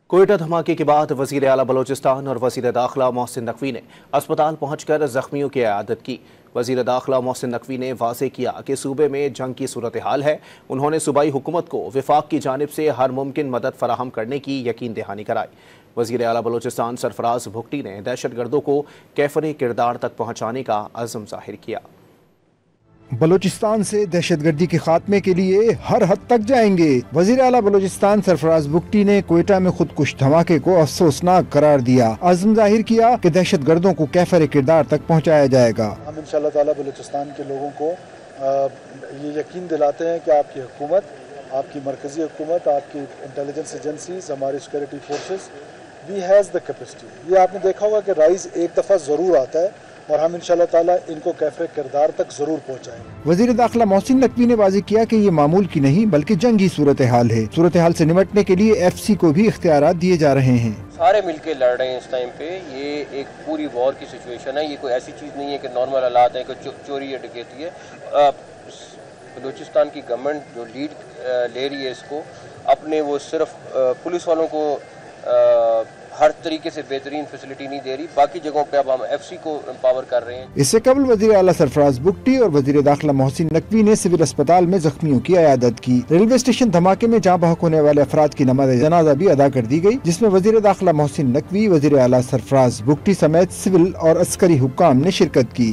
कोयटा धमाके के बाद वजीर आला बलोचिस्तान और वजीर दाखिला मोहसिन नकवी ने अस्पताल पहुंचकर जख्मियों की इयादत की। वजीर दाखिला मोहसिन नकवी ने वाज़ेह किया कि सूबे में जंग की सूरत हाल है। उन्होंने सूबाई हुकूमत को वफाक की जानिब से हर मुमकिन मदद फराहम करने की यकीन दहानी कराई। वजीर आला बलोचिस्तान सरफराज भुगटी ने दहशतगर्दों को कैफरे किरदार तक पहुँचाने का अज़्म ज़ाहिर किया। बलोचिस्तान से दहशतगर्दी के खात्मे के लिए हर हद तक जाएंगे। वजीर आला बलोचिस्तान सरफराज भुगटी ने कोयटा में खुदकुश धमाके को अफसोसनाक करार दिया। अज़्म जाहिर किया कि दहशतगर्दों को कैफरे किरदार तक पहुँचाया जाएगा। हम इंशाअल्लाह ताला बलोचिस्तान के लोगों को ये यकीन दिलाते हैं कि आपकी हुकूमत, आपकी मरकजी हुकूमत, आपकी इंटेलिजेंस एजेंसीज, हमारी security forces we has the capacity. ये आपने देखा होगा कि राइज एक दफ़ा ज़रूर आता है और हम इंशाअल्लाह ताला इनको कैफरे किरदार तक जरूर पहुंचाएंगे। वजीर दाखिला मोहसिन नकवी ने वाज़ेह किया कि ये मामूल की नहीं बल्कि जंगी सूरत हाल है। सूरत हाल से निपटने के लिए FC को भी इख्तियारात दिए जा रहे हैं। सारे मिलके लड़ रहे हैं इस टाइम पे। ये एक पूरी वॉर की सिचुएशन है। ये कोई ऐसी चीज़ नहीं है कि नॉर्मल हालात है, कोई चोरी या डकैती है। बलूचिस्तान की गवर्नमेंट जो लीड ले रही है इसको, अपने वो सिर्फ पुलिस वालों को हर तरीके से बेहतरीन फैसिलिटी नहीं दे रही, बाकी जगहों पे अब हम FC को एम्पावर कर रहे हैं। इससे कबल वजीर आला सरफराज भुगटी और वजीर दाखिला मोहसिन नकवी ने सिविल अस्पताल में जख्मियों की इयादत की। रेलवे स्टेशन धमाके में जाँ बहक होने वाले अफराद की नमाज जनाजा भी अदा कर दी गई, जिसमें वजीर दाखिला मोहसिन नकवी, वजीर आला सरफराज भुगटी समेत सिविल और अस्करी हुक्काम ने शिरकत की।